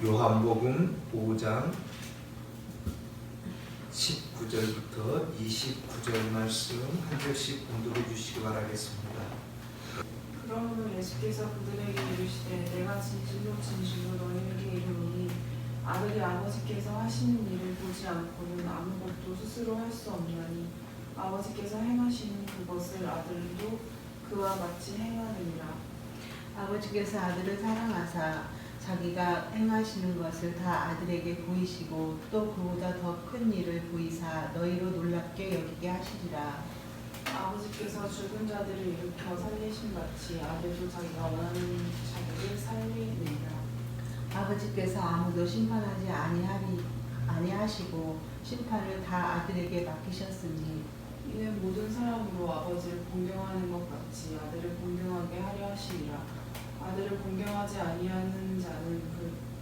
요한복음 5장 19절부터 29절 말씀 한 절씩 공독해 주시기 바라겠습니다. 그러므로 예수께서 그들에게 이르시되 내가 진실로 진실로 너희에게 이르노니 아들이 아버지께서 하시는 일을 보지 않고는 아무것도 스스로 할 수 없나니 아버지께서 행하시는 그것을 아들도 그와 같이 행하느니라. 아버지께서 아들을 사랑하사 자기가 행하시는 것을 다 아들에게 보이시고 또 그보다 더 큰 일을 보이사 너희로 놀랍게 여기게 하시리라. 아버지께서 죽은 자들을 일으켜 살리신 같이 아들도 자기가 원하는 자들을 살리느니라. 아버지께서 아무도 심판하지 아니하시고 심판을 다 아들에게 맡기셨으니 이는 모든 사람으로 아버지를 공경하는 것 같이 아들을 공경하게 하려 하시니라. 아들을 공경하지 아니하는 자는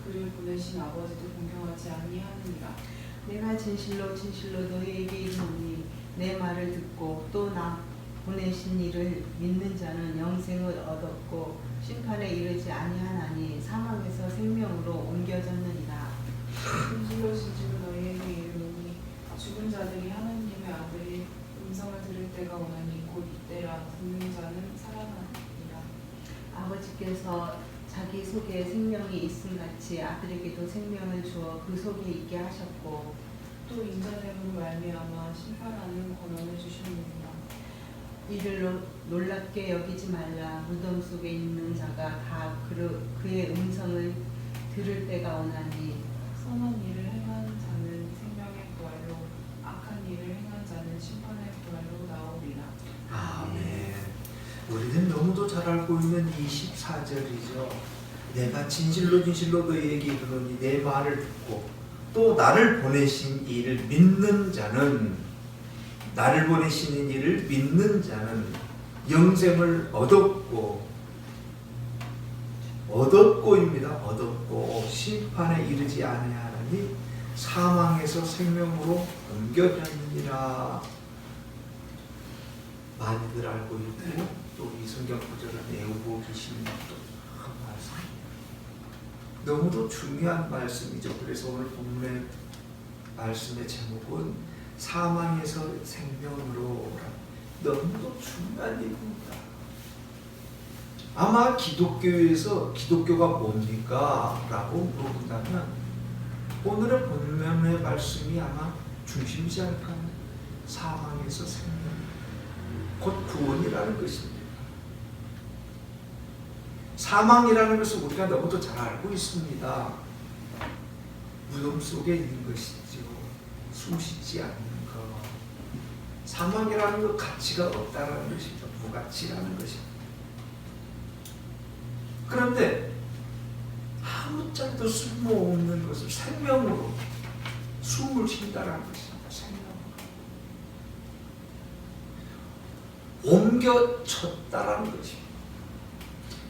그를 보내신 아버지도 공경하지 아니하느니라. 내가 진실로 진실로 너희에게 이르노니 내 말을 듣고 또 나 보내신 이를 믿는 자는 영생을 얻었고 심판에 이르지 아니하나니 사망에서 생명으로 옮겨졌느니라. 진실로 진실로 너희에게 이르노니 죽은 자들이 하나님의 아들의 음성을 들을 때가 오나니 곧 이때라. 듣는 자는 살아나리라. 아버지께서 자기 속에 생명이 있음같이 아들에게도 생명을 주어 그 속에 있게 하셨고 또 인자됨으로 말미암아 심판하는 권한을 주셨느니라. 이를 놀랍게 여기지 말라. 무덤 속에 있는 자가 다 그의 음성을 들을 때가 오나니 선한 일을 행한 자는 생명의 부활로 악한 일을 행한 자는 심판의 부활로 나오리라. 아멘. 우리는 너무도 잘 알고 있는 24절이죠. 내가 진실로 진실로 너희에게 이르노니 내 말을 듣고 또 나를 보내신 이를 믿는 자는 나를 보내시는 이를 믿는 자는 영생을 얻었고입니다. 얻었고 심판에 이르지 아니하나니 사망에서 생명으로 옮겨졌느니라. 많이들 알고 있고 또 이 성경 구절을 외우고 계시는 것도 큰 말씀입니다. 너무도 중요한 말씀이죠. 그래서 오늘 본문의 말씀의 제목은 사망에서 생명으로. 너무도 중요한 얘기입니다. 아마 기독교에서 기독교가 뭡니까? 라고 물어본다면 오늘의 본문의 말씀이 아마 중심이지 않을까 하는 사망에서 생명, 곧 구원이라는 것입니다. 사망이라는 것을 우리가 너무도 잘 알고 있습니다. 무덤 속에 있는 것이죠. 숨쉬지 않는 것. 사망이라는 것 가치가 없다라는 것이죠. 무가치라는 것입니다. 그런데 아무짝도 쓸모없는 것을 생명으로 숨을 쉰다라는 것입니다. 생명으로 옮겨쳤다라는 것입니다.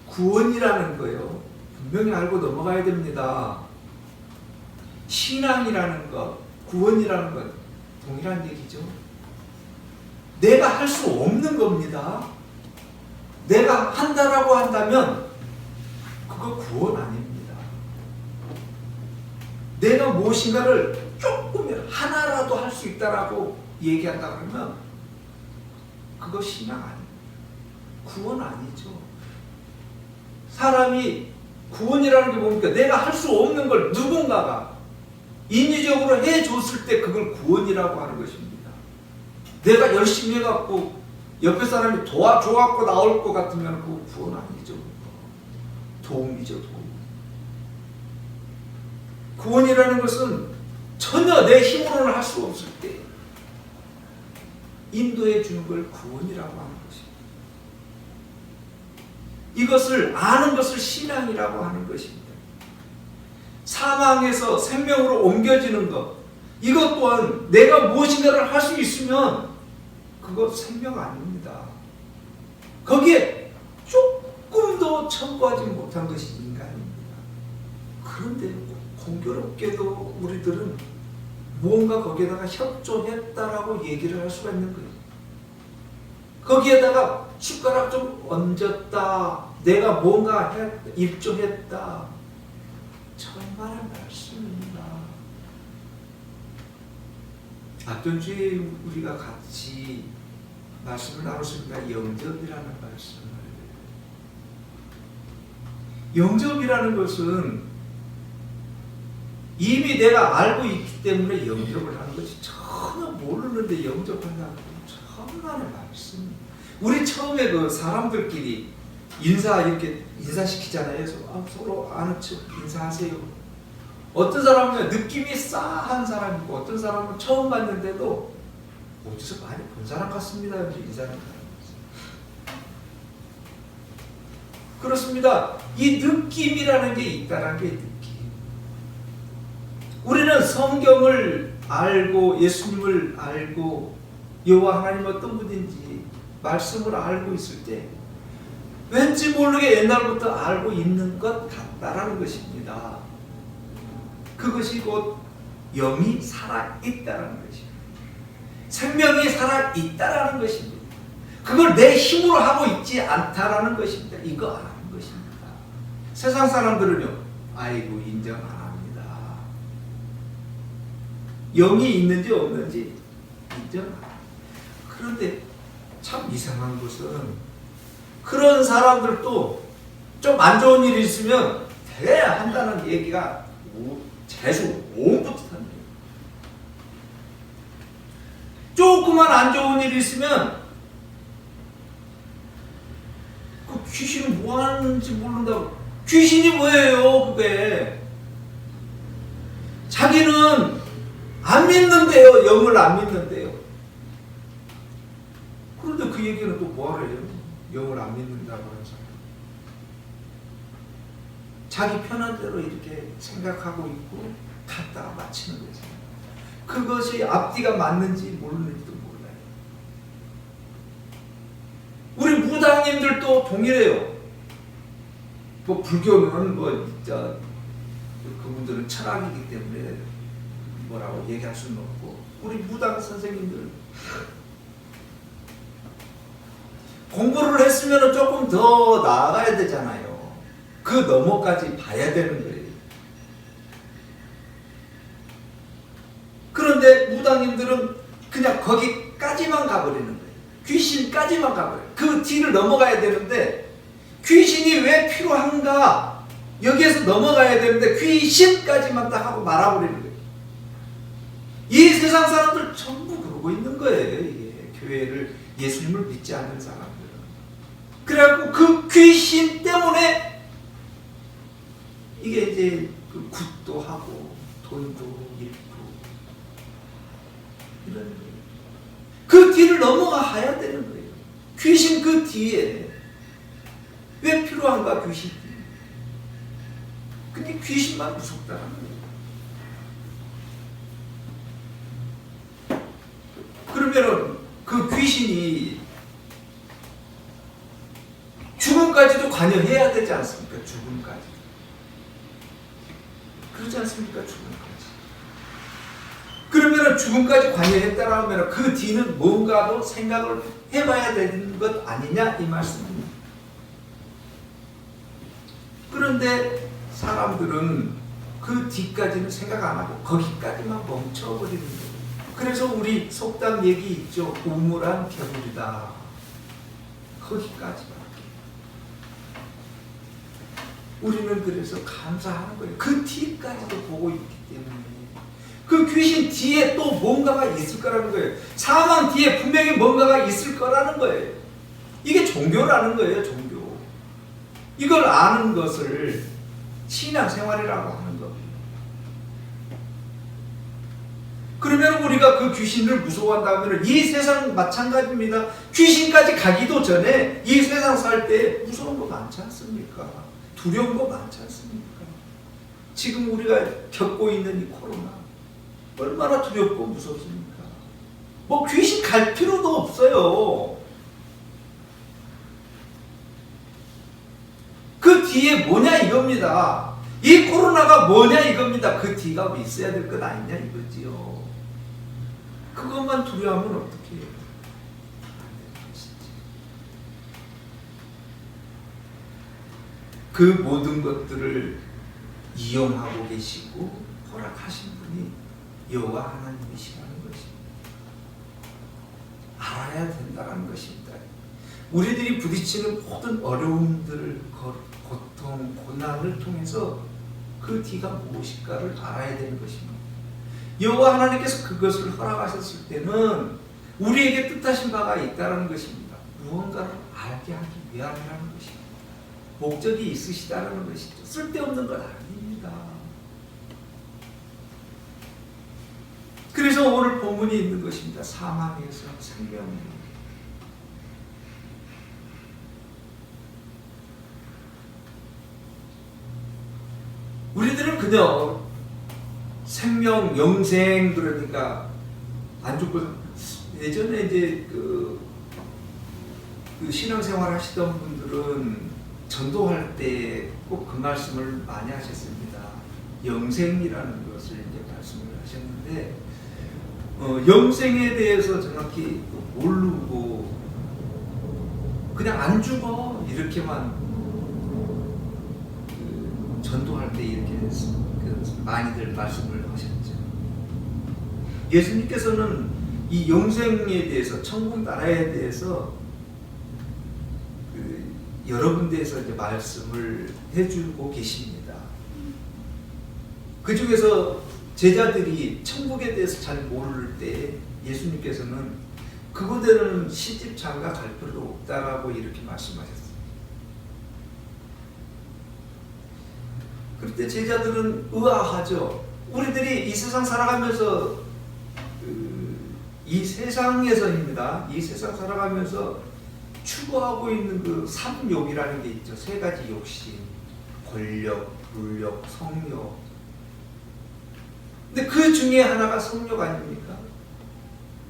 구원이라는 거요, 분명히 알고 넘어가야 됩니다. 신앙이라는 것, 구원이라는 것 동일한 얘기죠. 내가 할 수 없는 겁니다. 내가 한다라고 한다면 그거 구원 아닙니다. 내가 무엇인가를 조금이라도 하나라도 할 수 있다라고 얘기한다 그러면 그거 신앙 아닙니다. 구원 아니죠. 사람이 구원이라는 게 뭡니까? 내가 할 수 없는 걸 누군가가 인위적으로 해줬을 때 그걸 구원이라고 하는 것입니다. 내가 열심히 해갖고 옆에 사람이 도와줘갖고 나올 것 같으면 그거 구원 아니죠. 도움이죠, 도움. 구원이라는 것은 전혀 내 힘으로는 할 수 없을 때 인도해 주는 걸 구원이라고 하는 것입니다. 이것을 아는 것을 신앙이라고 하는 것입니다. 사망에서 생명으로 옮겨지는 것, 이것 또한 내가 무엇인가를 할 수 있으면 그거 생명 아닙니다. 거기에 조금도 첨부하지 못한 것이 인간입니다. 그런데 공교롭게도 우리들은 무언가 거기에다가 협조했다라고 얘기를 할 수가 있는 거예요. 거기에다가 숟가락 좀 얹었다, 내가 뭔가 일조했다, 정말 말씀입니다. 앞전 주에 우리가 같이 말씀을 나눴습니다. 영접이라는 말씀을. 영접이라는 것은 이미 내가 알고 있기 때문에 영접을 하는 것이, 전혀 모르는데 영접한다는 건 천만의 말씀. 우리 처음에 그 사람들끼리 이렇게 인사시키잖아요. 서로 아는 척 인사하세요. 어떤 사람은 느낌이 싸한 사람이고, 어떤 사람은 처음 봤는데도 어디서 많이 본 사람 같습니다. 이렇게 인사를 하는 거죠. 그렇습니다. 이 느낌이라는 게 있다는 게 느낌. 우리는 성경을 알고 예수님을 알고 여호와 하나님 어떤 분인지 말씀을 알고 있을 때 왠지 모르게 옛날부터 알고 있는 것 같다라는 것입니다. 그것이 곧 영이 살아있다는 것입니다. 생명이 살아있다라는 것입니다. 그걸 내 힘으로 하고 있지 않다라는 것입니다. 이거 아는 것입니다. 세상 사람들은요, 아이고 인정 안 합니다. 영이 있는지 없는지 인정 안 합니다. 그런데 참 이상한 것은 그런 사람들도 좀 안 좋은 일이 있으면 돼야 한다는 얘기가 재수 온부터 조그만 안 좋은 일이 있으면 그 귀신이 뭐 하는지 모른다고. 귀신이 뭐예요 그게. 자기는 안 믿는데요. 영을 안 믿는데요. 그런데 그 얘기는 또 뭐하러 해요? 영을 안 믿는다고 해서 자기 편한 대로 이렇게 생각하고 있고 갖다가 맞히는 거죠. 그것이 앞뒤가 맞는지 모르는지도 몰라요. 우리 무당님들도 동일해요. 뭐 불교는 뭐 진짜 그분들은 철학이기 때문에 뭐라고 얘기할 수는 없고, 우리 무당 선생님들 공부를 했으면 조금 더 나아가야 되잖아요. 그 너머까지 봐야 되는 거예요. 그런데 무당님들은 그냥 거기까지만 가버리는 거예요. 귀신까지만 가버려요. 그 뒤를 넘어가야 되는데 귀신이 왜 필요한가? 여기에서 넘어가야 되는데 귀신까지만 딱 하고 말아버리는 거예요. 이 세상 사람들 전부 그러고 있는 거예요. 이게 교회를, 예수님을 믿지 않는 사람들은. 그래갖고 그 귀신 때문에 이게 이제 그 굿도 하고 돈도 잃고 이런 거예요. 그 뒤를 넘어가야 되는 거예요. 귀신 그 뒤에 왜 필요한가? 귀신이. 근데 귀신만 무섭다는 거예요. 그러면은 그 귀신이 죽음까지도 관여해야 되지 않습니까? 죽음까지. 그렇지 않습니까? 죽음까지. 그러면 죽음까지 관여했다라면 그 뒤는 뭔가도 생각을 해봐야 되는 것 아니냐 이 말씀입니다. 그런데 사람들은 그 뒤까지는 생각 안 하고 거기까지만 멈춰버리는 거예요. 그래서 우리 속담 얘기 있죠. 우물안 개구리다. 거기까지만. 우리는 그래서 감사하는 거예요. 그 뒤까지도 보고 있기 때문에. 그 귀신 뒤에 또 뭔가가 있을 거라는 거예요. 사망 뒤에 분명히 뭔가가 있을 거라는 거예요. 이게 종교라는 거예요. 종교. 이걸 아는 것을 신앙생활이라고 하는 겁니다. 그러면 우리가 그 귀신을 무서워한다면 이 세상 마찬가지입니다. 귀신까지 가기도 전에 이 세상 살 때 무서운 거 많지 않습니까? 두려운 거 많지 않습니까? 지금 우리가 겪고 있는 이 코로나 얼마나 두렵고 무섭습니까? 뭐 귀신 갈 필요도 없어요. 그 뒤에 뭐냐 이겁니다. 이 코로나가 뭐냐 이겁니다. 그 뒤가 있어야 될 것 아니냐 이거지요. 그것만 두려워하면 어떻게 해요? 그 모든 것들을 이용하고 계시고 허락하신 분이 여호와 하나님이시라는 것입니다. 알아야 된다는 것입니다. 우리들이 부딪히는 모든 어려움들, 고통, 고난을 통해서 그 뒤가 무엇일까를 알아야 되는 것입니다. 여호와 하나님께서 그것을 허락하셨을 때는 우리에게 뜻하신 바가 있다는 것입니다. 무언가를 알게 하기 위함이라는 것입니다. 목적이 있으시다는 것이죠. 쓸데없는 건 아닙니다. 그래서 오늘 본문이 있는 것입니다. 사망에서 생명으로. 우리들은 그냥 생명, 영생, 그러니까 안 죽고, 예전에 이제 그 신앙생활 하시던 분들은 전도할 때 꼭 그 말씀을 많이 하셨습니다. 영생이라는 것을 이제 말씀을 하셨는데, 영생에 대해서 정확히 모르고 그냥 안 죽어 이렇게만 전도할 때 이렇게 많이들 말씀을 하셨죠. 예수님께서는 이 영생에 대해서, 천국 나라에 대해서 여러 군데에서 이제 말씀을 해주고 계십니다. 그 중에서 제자들이 천국에 대해서 잘 모를 때 예수님께서는 그곳에는 시집 장가 갈 필요 없다라고 이렇게 말씀하셨어요. 그럴 때 제자들은 의아하죠. 우리들이 이 세상 살아가면서 이 세상에서입니다. 이 세상 살아가면서 추구하고 있는 그 삼욕이라는 게 있죠. 세 가지 욕심, 권력, 물력, 성욕. 근데 그 중에 하나가 성욕 아닙니까?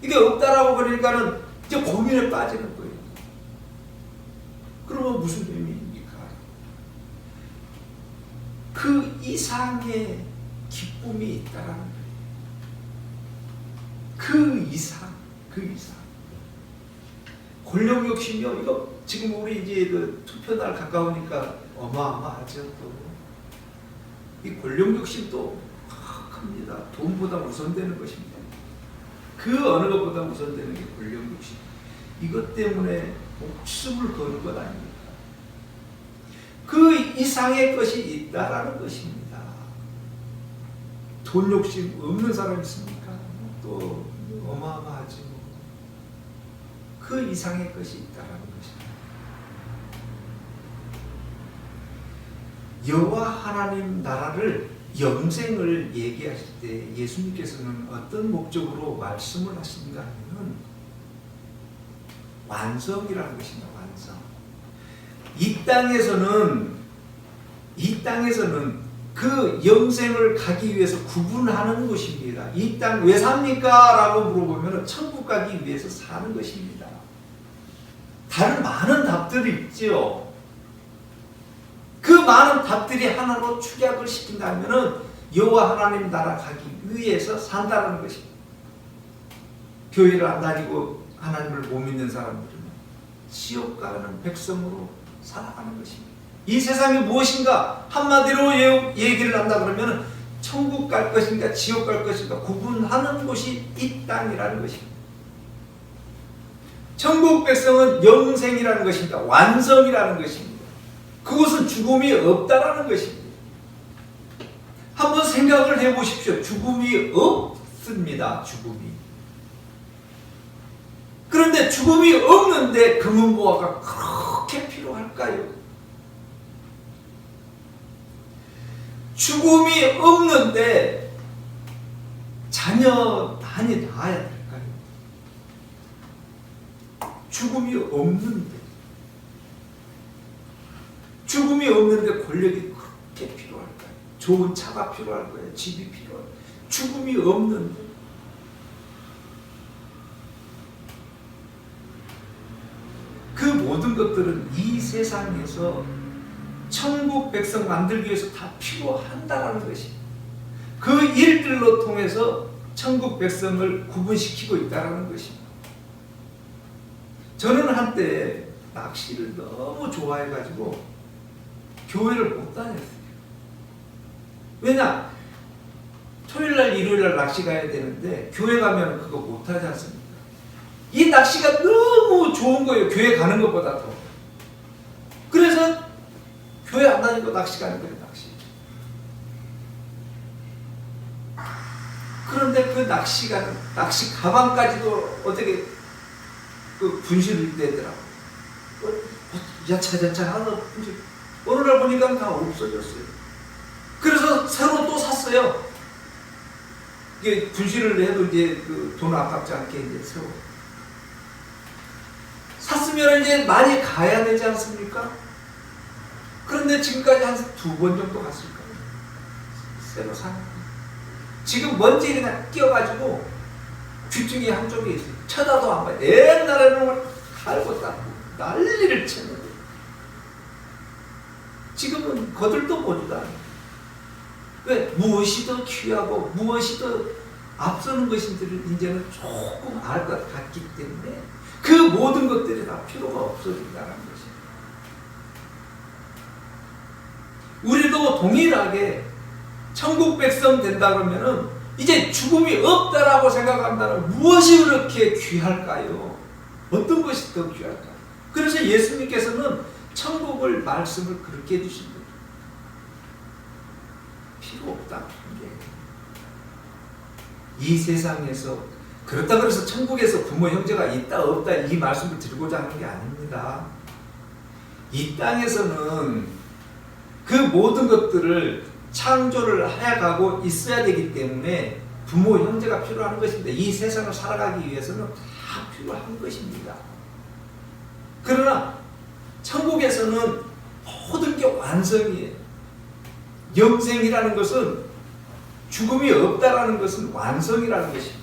이게 없다라고 그러니까는 이제 고민에 빠지는 거예요. 그러면 무슨 의미입니까? 그 이상의 기쁨이 있다라는 거예요. 그 이상. 권력 욕심이요. 이거 지금 우리 이제 그 투표날 가까우니까 어마어마하죠. 또 이 권력 욕심도 큽니다. 돈보다 우선되는 것입니다. 그 어느 것보다 우선되는 게 권력 욕심. 이것 때문에 목숨을 거는 것 아닙니까? 그 이상의 것이 있다라는 것입니다. 돈 욕심 없는 사람 있습니까? 또 어마어마하죠. 그 이상의 것이 있다라는 것입니다. 여호와 하나님 나라를, 영생을 얘기하실 때 예수님께서는 어떤 목적으로 말씀을 하시는가 하면 완성이라는 것입니다. 완성. 이 땅에서는 그 영생을 가기 위해서 구분하는 것입니다. 이 땅 왜 삽니까? 라고 물어보면 천국 가기 위해서 사는 것입니다. 다른 많은 답들이 있죠. 그 많은 답들이 하나로 축약을 시킨다면 여호와 하나님 나라 가기 위해서 산다는 것입니다. 교회를 안 다니고 하나님을 못 믿는 사람들은 지옥 가는 백성으로 살아가는 것입니다. 이 세상이 무엇인가 한마디로 얘기를 한다 그러면 천국 갈 것인가 지옥 갈 것인가 구분하는 곳이 이 땅이라는 것입니다. 천국 백성은 영생이라는 것입니다. 완성이라는 것입니다. 그것은 죽음이 없다라는 것입니다. 한번 생각을 해보십시오. 죽음이 없습니다. 그런데 죽음이 없는데 금은보화가 그렇게 필요할까요? 죽음이 없는데 자녀 많이 낳아야 될까요? 죽음이 없는데 권력이 그렇게 필요할까요? 좋은 차가 필요할 거예요. 집이 필요할 거예요. 죽음이 없는데. 그 모든 것들은 이 세상에서 천국 백성 만들기 위해서 다 필요한다라는 것입니다. 그 일들로 통해서 천국 백성을 구분시키고 있다는 것입니다. 저는 한때 낚시를 너무 좋아해가지고 교회를 못 다녔어요. 왜냐? 토요일날 일요일날 낚시 가야 되는데 교회 가면 그거 못하지 않습니까? 이 낚시가 너무 좋은 거예요. 교회 가는 것보다 더. 그래서 교회 안 다니고 낚시 가는 거예요. 낚시. 그런데 그 낚시 가방까지도 어떻게 그 분실이 되더라고요. 야차야차 하나 분실. 어느 날 보니까 다 없어졌어요. 그래서 새로 또 샀어요. 이게 분실을 해도 이제 그 돈 아깝지 않게 이제 새로 샀으면 이제 많이 가야 되지 않습니까? 그런데 지금까지 한 2번 정도 갔을 거예요. 새로 사는 거. 지금 먼지 그냥 끼어가지고 귀퉁이 한쪽에 있어요. 쳐다도 안 봐요. 옛날에는 갈고 닦고 난리를 쳤는데 지금은 거들도 보지도 않아요. 왜? 무엇이 더 귀하고 무엇이 더 앞서는 것인지를 이제는 조금 알 것 같기 때문에 그 모든 것들이 다 필요가 없어진다는 것입니다. 우리도 동일하게 천국 백성 된다 그러면은 이제 죽음이 없다라고 생각한다면 무엇이 그렇게 귀할까요? 어떤 것이 더 귀할까요? 그래서 예수님께서는 천국을 말씀을 그렇게 해주신 거예요. 필요 없다. 이 세상에서 그렇다 그래서 천국에서 부모 형제가 있다 없다 이 말씀을 드리고자 하는 게 아닙니다. 이 땅에서는 그 모든 것들을 창조를 해가고 있어야 되기 때문에 부모 형제가 필요한 것인데 이 세상을 살아가기 위해서는 다 필요한 것입니다. 그러나 천국에서는 모든 게 완성이에요. 영생이라는 것은 죽음이 없다라는 것은 완성이라는 것입니다.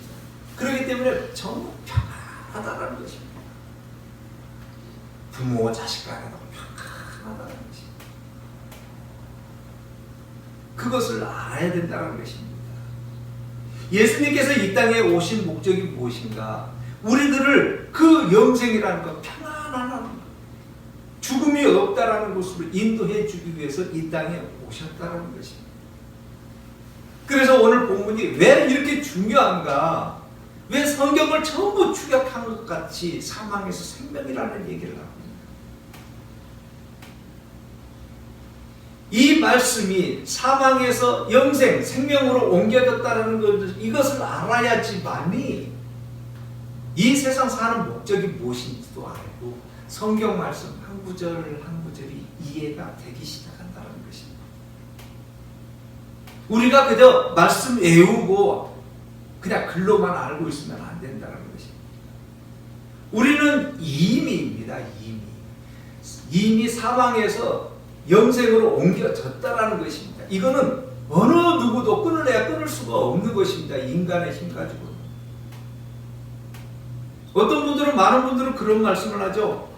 그렇기 때문에 정말 평안하다라는 것입니다. 부모와 자식 간에도 평안하다는 것입니다. 그것을 알아야 된다는 것입니다. 예수님께서 이 땅에 오신 목적이 무엇인가? 우리들을 그 영생이라는 것, 평안한 것, 죽음이 없다라는 것으로 인도해 주기 위해서 이 땅에 오셨다는 것입니다. 그래서 오늘 본문이 왜 이렇게 중요한가? 왜 성경을 전부 축약한 것 같이 사망에서 생명이라는 얘기를 하고 있는 이 말씀이 사망에서 영생, 생명으로 옮겨졌다는 것, 이것을 알아야지만이 이 세상 사는 목적이 무엇인지도 알고 성경 말씀 한 구절 한 구절이 이해가 되기 시작한다는 것입니다. 우리가 그저 말씀 외우고 그냥 글로만 알고 있으면 안 된다는 것입니다. 우리는 이미입니다. 이미 사망에서 영생으로 옮겨졌다라는 것입니다. 이거는 어느 누구도 끊어내야 끊을 수가 없는 것입니다. 인간의 힘 가지고. 어떤 분들은 많은 분들은 그런 말씀을 하죠.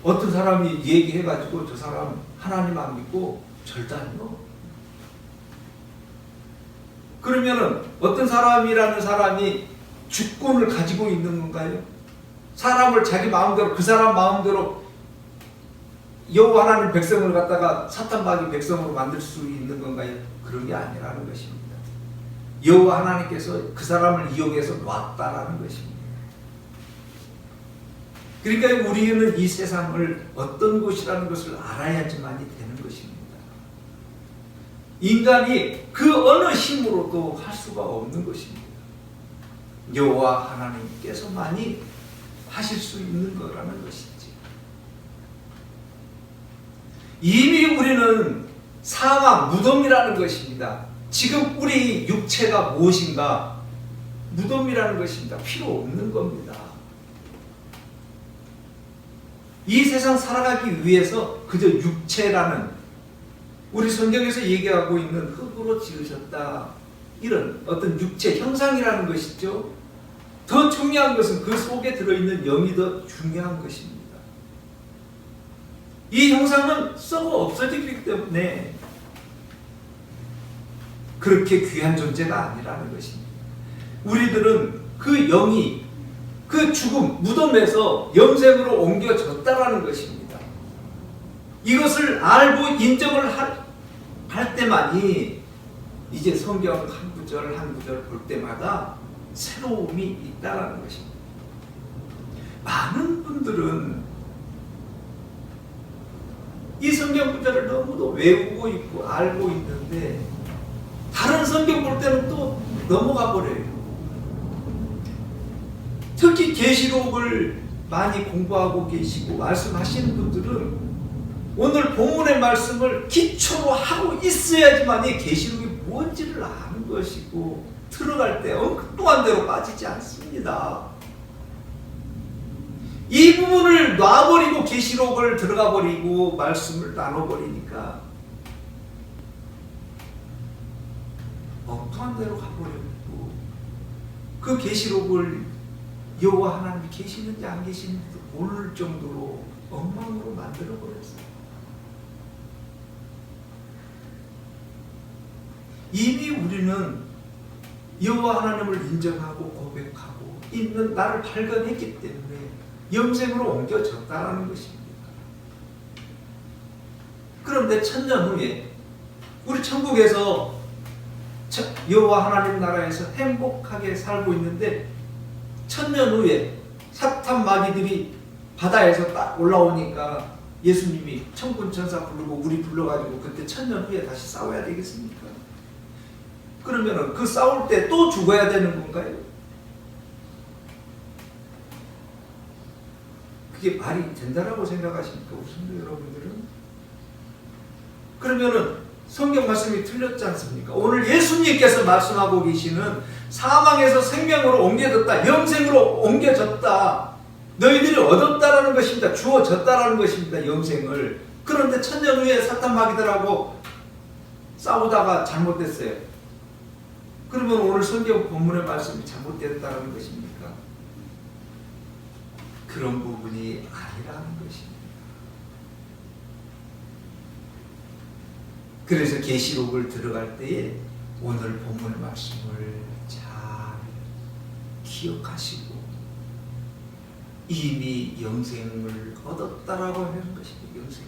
어떤 사람이 얘기해가지고 저 사람 하나님 안 믿고 절대 안 믿어. 그러면은 어떤 사람이라는 사람이 주권을 가지고 있는 건가요? 사람을 자기 마음대로 그 사람 마음대로 여호와 하나님 백성을 갖다가 사탄마귀 백성으로 만들 수 있는 건가요? 그런 게 아니라는 것입니다. 여호와 하나님께서 그 사람을 이용해서 놨다라는 것입니다. 그러니까 우리는 이 세상을 어떤 곳이라는 것을 알아야지만이 되는 것입니다. 인간이 그 어느 힘으로도 할 수가 없는 것입니다. 여호와 하나님께서만이 하실 수 있는 거라는 것이지. 이미 우리는 사망, 무덤이라는 것입니다. 지금 우리 육체가 무엇인가? 무덤이라는 것입니다. 필요 없는 겁니다. 이 세상 살아가기 위해서 그저 육체라는 우리 성경에서 얘기하고 있는 흙으로 지으셨다. 이런 어떤 육체 형상이라는 것이죠. 더 중요한 것은 그 속에 들어있는 영이 더 중요한 것입니다. 이 형상은 썩어 없어지기 때문에 그렇게 귀한 존재가 아니라는 것입니다. 우리들은 그 영이 그 죽음, 무덤에서 영생으로 옮겨졌다라는 것입니다. 이것을 알고 인정을 할 때만이 이제 성경 한 구절 한 구절 볼 때마다 새로움이 있다라는 것입니다. 많은 분들은 이 성경 구절을 너무도 외우고 있고 알고 있는데 다른 성경 볼 때는 또 넘어가 버려요. 특히 계시록을 많이 공부하고 계시고 말씀하시는 분들은 오늘 본문의 말씀을 기초로 하고 있어야지만 이 계시록이 뭔지를 아는 것이고 들어갈 때 엉뚱한 대로 빠지지 않습니다. 이 부분을 놔버리고 계시록을 들어가 버리고 말씀을 나눠버리니까 엉뚱한 데로 가버렸고 그 계시록을 여호와 하나님이 계시는지 안 계시는지도 모를 정도로 엉망으로 만들어버렸어요. 이미 우리는 여호와 하나님을 인정하고 고백하고 있는 나를 발견했기 때문에 영생으로 옮겨졌다라는 것입니다. 그런데 천년 후에 우리 천국에서 여호와 하나님 나라에서 행복하게 살고 있는데 천년 후에 사탄 마귀들이 바다에서 딱 올라오니까 예수님이 천군 천사 부르고 우리 불러가지고 그때 천년 후에 다시 싸워야 되겠습니까? 그러면은 그 싸울 때 또 죽어야 되는 건가요? 그게 말이 된다라고 생각하십니까? 우리 성도 여러분들은? 그러면은 성경 말씀이 틀렸지 않습니까? 오늘 예수님께서 말씀하고 계시는 사망에서 생명으로 옮겨졌다, 영생으로 옮겨졌다, 너희들이 얻었다라는 것입니다. 주어졌다라는 것입니다. 영생을. 그런데 천년 후에 사탄 마귀들하고 싸우다가 잘못됐어요. 그러면 오늘 성경 본문의 말씀이 잘못됐다는 것입니까? 그런 부분이 아니라는 것입니다. 그래서 계시록을 들어갈 때에 오늘 본문의 말씀을 잘 기억하시고 이미 영생을 얻었다라고 하는 것입니다. 영생.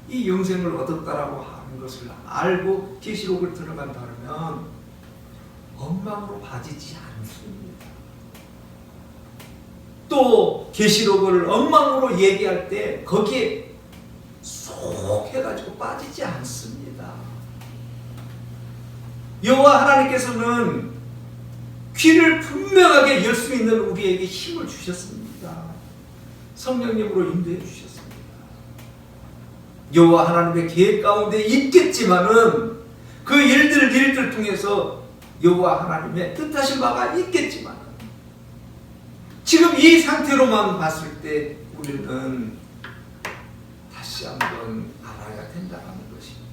이 영생을 얻었다라고 하는 것을 알고 계시록을 들어간다면 엉망으로 빠지지 않습니다. 또 계시록을 엉망으로 얘기할 때 거기에 쏙 해가지고 빠지지 않습니다. 여호와 하나님께서는 귀를 분명하게 열 수 있는 우리에게 힘을 주셨습니다. 성령님으로 인도해 주셨습니다. 여호와 하나님의 계획 가운데 있겠지만은 그 일들 통해서 여호와 하나님의 뜻하신 바가 있겠지만 지금 이 상태로만 봤을 때 우리는 다시 한번 알아야 된다는 것입니다.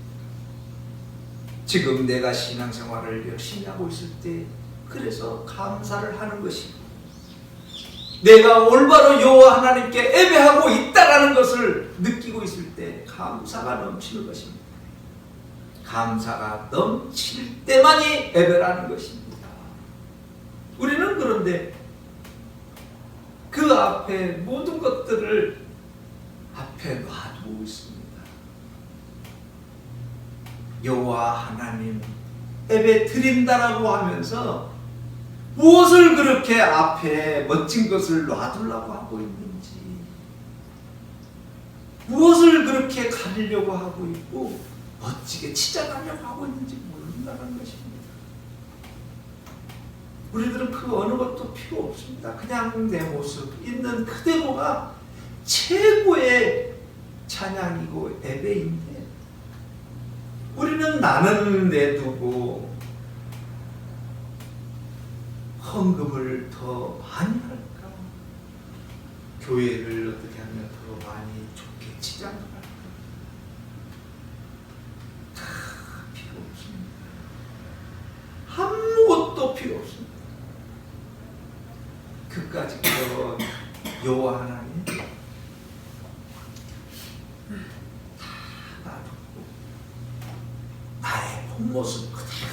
지금 내가 신앙생활을 열심히 하고 있을 때 그래서 감사를 하는 것이고 내가 올바로 여호와 하나님께 예배하고 있다라는 것을 느끼고 있을 때 감사가 넘치는 것입니다. 감사가 넘칠 때만이 예배라는 것입니다. 우리는 그런데 그 앞에 모든 것들을 앞에 놔두고 있습니다. 여호와 하나님 예배 드린다라고 하면서 무엇을 그렇게 앞에 멋진 것을 놔두려고 하고 있는지, 무엇을 그렇게 가리려고 하고 있고 멋지게 치장하려고 하고 있는지 모른다는 것입니다. 우리들은 그 어느 것도 필요 없습니다. 그냥 내 모습 있는 그대로가 최고의 찬양이고 예배인데 우리는 나는 내두고 헌금을 더 많이 할까? 교회를 어떻게 하면 더 많이 좋게 치장할까? 다 필요 없습니다. 아무것도 필요 없습니다. 그까지 여호와 하나님 다 놔두고 나의 본 모습 그대로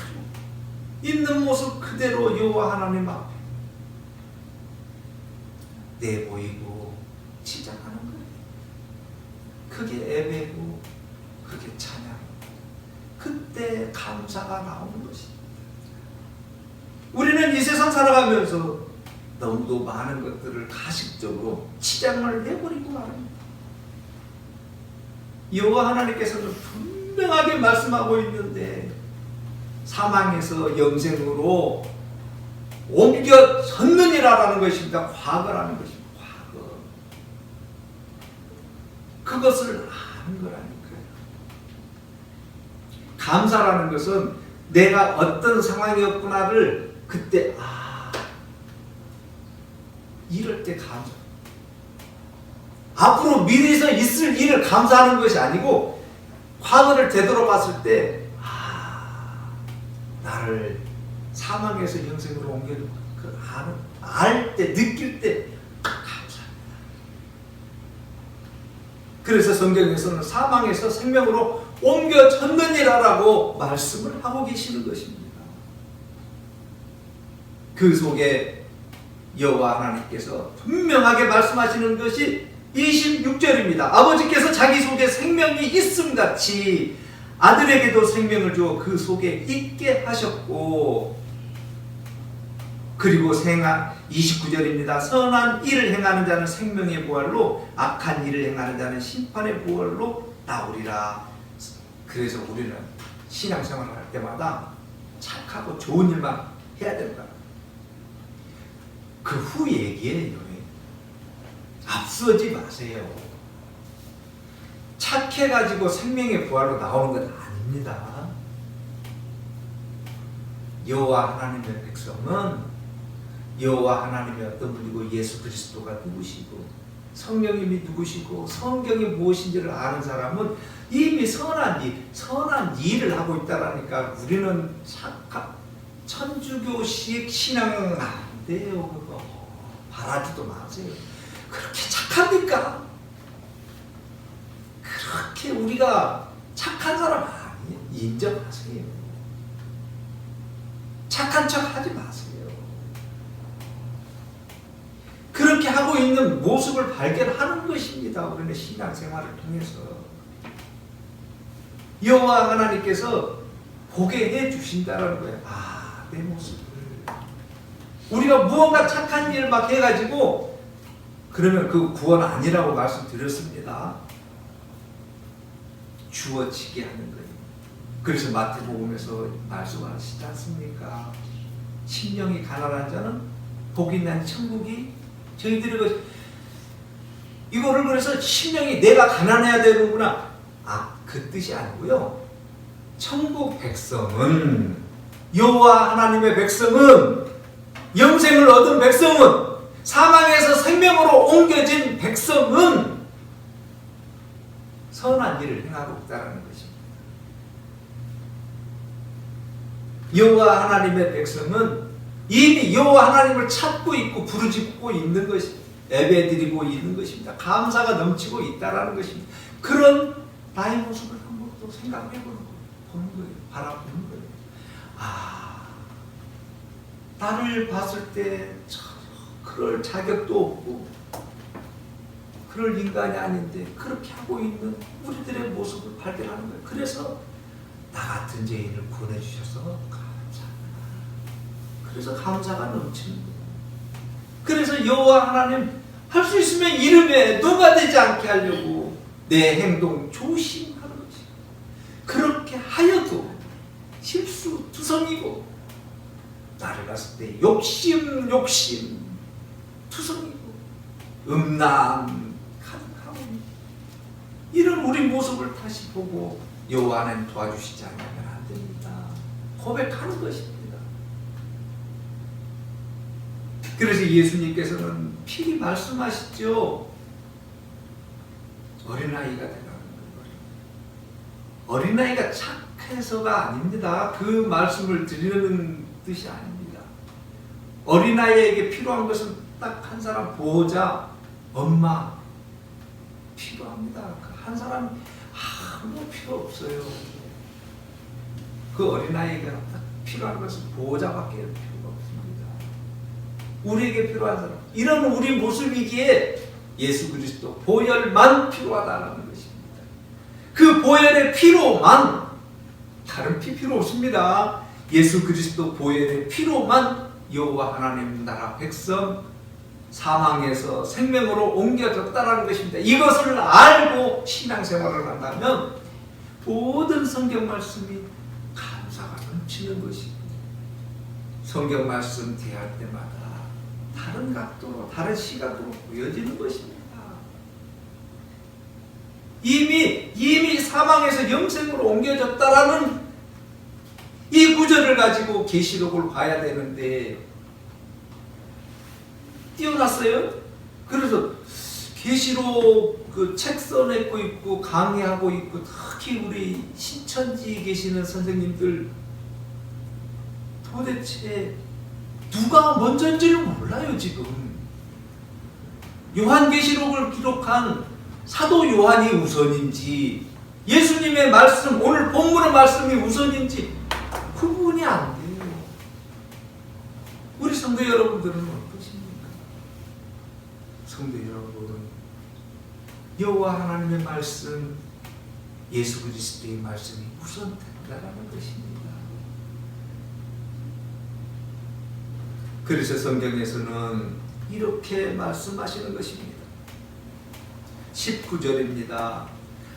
있는 모습 그대로 여호와 하나님 앞에 내보이고 치장하는 거예요. 그게 예배고 그게 찬양. 그때 감사가 나오는 것입니다. 우리는 이 세상 살아가면서 너무도 많은 것들을 가식적으로 치장을 해버리고 말합니다. 여호와 하나님께서는 분명하게 말씀하고 있는데 사망에서 영생으로 옮겨졌느니라라는 것입니다. 과거라는 것입니다. 과거. 그것을 아는 거라니까요. 감사라는 것은 내가 어떤 상황이었구나를 그때 이럴 때 감사. 앞으로 미래에서 있을 일을 감사하는 것이 아니고 과거를 되돌아봤을 때 나를 사망에서 영생으로 옮겨준 그 알 때, 느낄 때 감사합니다. 그래서 성경에서는 사망에서 생명으로 옮겨졌느니라라고 말씀을 하고 계시는 것입니다. 그 속에 여호와 하나님께서 분명하게 말씀하시는 것이 26절입니다. 아버지께서 자기 속에 생명이 있음 같이 아들에게도 생명을 주어 그 속에 있게 하셨고, 그리고 29절입니다. 선한 일을 행하는 자는 생명의 부활로, 악한 일을 행하는 자는 심판의 부활로 나오리라. 그래서 우리는 신앙생활을 할 때마다 착하고 좋은 일만 해야 된다. 그 후 얘기예요. 앞서지 마세요. 착해가지고 생명의 부활로 나오는 건 아닙니다. 여호와 하나님의 백성은 여호와 하나님의 어떤 분이고 예수 그리스도가 누구시고 성령님이 누구시고 성경이 무엇인지를 아는 사람은 이미 선한 일을 하고 있다라니까. 우리는 천주교식 신앙은 안 돼요. 그거 바라지도 마세요. 그렇게 착합니까? 그렇게 우리가 착한 사람 아니에요. 인정하세요. 착한 척 하지 마세요. 그렇게 하고 있는 모습을 발견하는 것입니다. 우리는 신앙생활을 통해서 여호와 하나님께서 보게 해주신다는 거예요. 내 모습을. 우리가 무언가 착한 일을 막 해가지고 그러면 그 구원 아니라고 말씀드렸습니다. 주어지게 하는 거예요. 그래서 마태복음에서 말씀하시지 않습니까? 심령이 가난한 자는 복이 난 천국이 저희들의 것. 이거를 그래서 심령이 내가 가난해야 되는구나. 그 뜻이 아니고요. 천국 백성은, 여호와 하나님의 백성은, 영생을 얻은 백성은, 사망에서 생명으로 옮겨진 백성은 선한 일을 행하고 있다는 것입니다. 여호와 하나님의 백성은 이미 여호와 하나님을 찾고 있고 부르짖고 있는 것입니다. 예배드리고 있는 것입니다. 감사가 넘치고 있다는 것입니다. 그런 나의 모습을 한번 또 생각해 보는 거예요. 바라보는 거예요. 나를 봤을 때 그럴 자격도 없고 그럴 인간이 아닌데 그렇게 하고 있는 우리들의 모습을 발견하는 거예요. 그래서 나 같은 죄인을 구원해 주셔서 감사합니다. 그래서 감사가 넘치는 거예요. 그래서 여호와 하나님 할 수 있으면 이름에 누가 되지 않게 하려고 내 행동 조심하는 거지. 그렇게 하여도 실수 투성이고 나를 봤을 때 욕심 투성이고 음란 가득하고 이런 우리 모습을 다시 보고 여호와 하나님 도와주시지 않으면 안 됩니다. 고백하는 것입니다. 그래서 예수님께서는 필히 말씀하시죠. 어린아이가 되라는 거예요. 어린아이가 착해서가 아닙니다. 그 말씀을 드리는 뜻이 아닙니다. 어린아이에게 필요한 것은 딱 한 사람, 보호자, 엄마 필요합니다. 한 사람 아무 필요 없어요. 그 어린아이에게 딱 필요한 것은 보호자밖에 필요가 없습니다. 우리에게 필요한 사람, 이런 우리 모습이기에 예수 그리스도 보혈만 필요하다는 것입니다. 그 보혈의 피로만 다른 피 필요 없습니다. 예수 그리스도 보혈의 피로만 여호와 하나님 나라 백성 사망에서 생명으로 옮겨졌다라는 것입니다. 이것을 알고 신앙생활을 한다면 모든 성경 말씀이 감사가 넘치는 것입니다. 성경 말씀 대할 때마다 다른 각도로 다른 시각으로 보여지는 것입니다. 이미 사망에서 영생으로 옮겨졌다라는 이 구절을 가지고 계시록을 봐야 되는데 띄어놨어요. 그래서 계시록 그 책 써내고 있고 강의하고 있고 특히 우리 신천지에 계시는 선생님들 도대체 누가 먼저인지를 몰라요. 지금 요한계시록을 기록한 사도 요한이 우선인지 예수님의 말씀 오늘 본문의 말씀이 우선인지 구분이 안 돼요. 우리 성도 여러분들은 어떠십니까? 성도 여러분, 여호와 하나님의 말씀, 예수 그리스도의 말씀이 우선된다라는 것입니다. 그래서 성경에서는 이렇게 말씀하시는 것입니다. 19절입니다.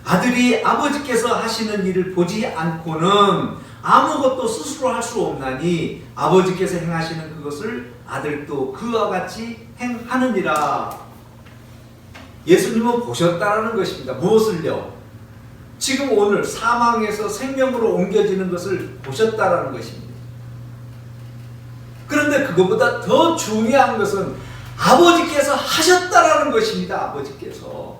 아들이 아버지께서 하시는 일을 보지 않고는 아무것도 스스로 할 수 없나니 아버지께서 행하시는 그것을 아들도 그와 같이 행하느니라. 예수님은 보셨다라는 것입니다. 무엇을요? 지금 오늘 사망에서 생명으로 옮겨지는 것을 보셨다라는 것입니다. 그런데 그것보다 더 중요한 것은 아버지께서 하셨다라는 것입니다. 아버지께서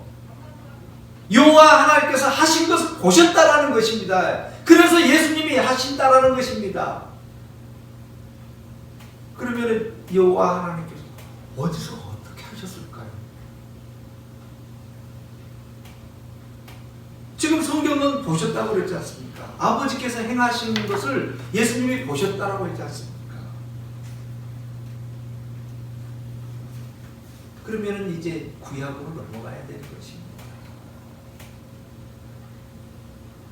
여호와 하나님께서 하신 것을 보셨다라는 것입니다. 그래서 예수님이 하신다라는 것입니다. 그러면 여호와 하나님께서 어디서 어떻게 하셨을까요? 지금 성경은 보셨다고 그랬지 않습니까? 아버지께서 행하신 것을 예수님이 보셨다라고 했지 않습니까? 그러면 이제 구약으로 넘어가야 되는 것입니다.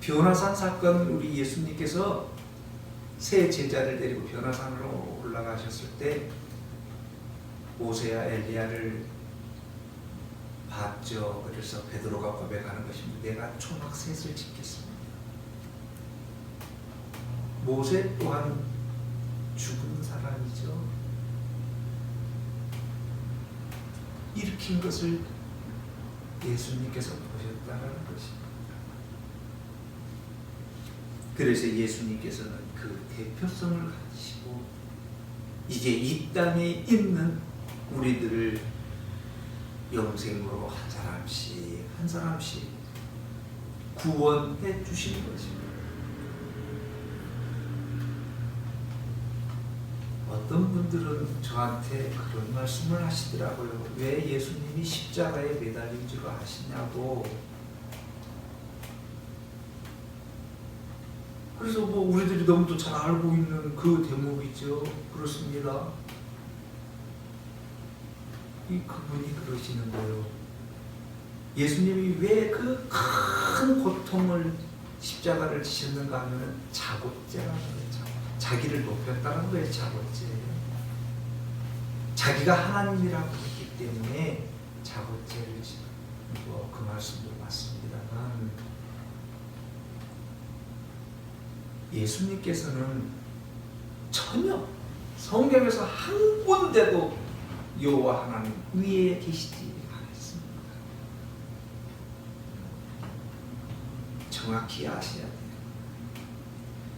변화산 사건, 우리 예수님께서 세 제자를 데리고 변화산으로 올라가셨을 때 모세와 엘리야를 봤죠. 그래서 베드로가 고백하는 것입니다. 내가 초막 셋을 짓겠습니다. 모세 또한 죽은 사람이죠. 일으킨 것을 예수님께서 보셨다는 것입니다. 그래서 예수님께서는 그 대표성을 가지시고 이제 이 땅에 있는 우리들을 영생으로 한 사람씩 구원해 주시는 것입니다. 어떤 분들은 저한테 그런 말씀을 하시더라고요. 왜 예수님이 십자가에 매달린 줄 아시냐고. 그래서 뭐 우리들이 너무도 잘 알고 있는 그 대목이죠. 그렇습니다. 그분이 그러시는 거예요. 예수님이 왜 그 큰 고통을 십자가를 지셨는가 하면 자고죄라는 거예요. 자기를 높였다는 거예요. 자고죄. 자기가 하나님이라고 했기 때문에 자고죄를 지고 그 말씀도 맞습니다만 예수님께서는 전혀 성경에서 한 군데도 여호와 하나님 위에 계시지 않았습니다. 정확히 아셔야 돼요.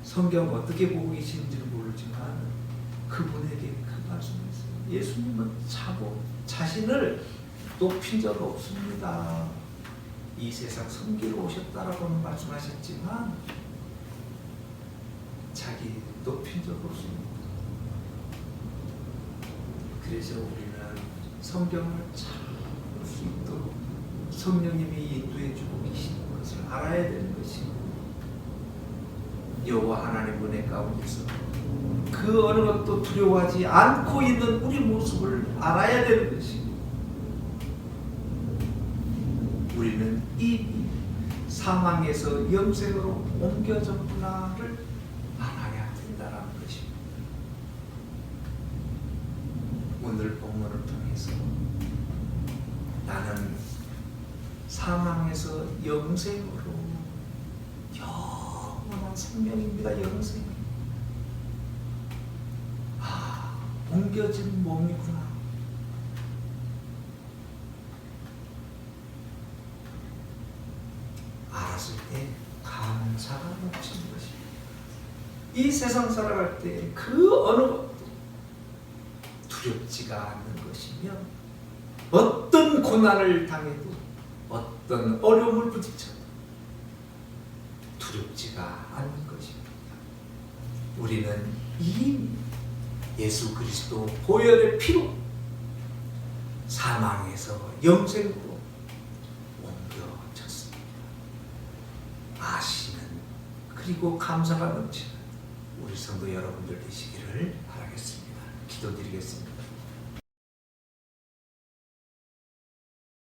성경 어떻게 보고 계시는지는 모르지만 그분에게 그 말씀했어요. 예수님은 자신을 높인 적 없습니다. 이 세상 섬기러 오셨다라고는 말씀하셨지만 자기 높인 적 없습니다. 그래서 우리는 성경을 잘 볼 수 있도록 성령님이 인도해 주고 계시는 것을 알아야 되는 것입니다. 여호와 하나님 은혜 가운데서 그 어느 것도 두려워하지 않고 있는 우리 모습을 알아야 되는 것입니다. 우리는 이미 사망에서 영생으로 옮겨졌구나를 알아야 된다는 것입니다. 오늘 본문을 통해서 나는 사망에서 영생으로, 영원한 생명입니다. 영생. 옮겨진 몸이구나. 알았을 때 감사가 넘치는 것입니다. 이 세상 살아갈 때 그 어느 것도 두렵지가 않는 것이며, 어떤 고난을 당해도 어떤 어려움을 부딪혀도 두렵지가 않는 것입니다. 우리는 이미 예수 그리스도 보혈의 피로 사망에서 영생으로 옮겨졌습니다. 아시는, 그리고 감사가 넘치는 우리 성도 여러분들 되시기를 바라겠습니다. 기도드리겠습니다.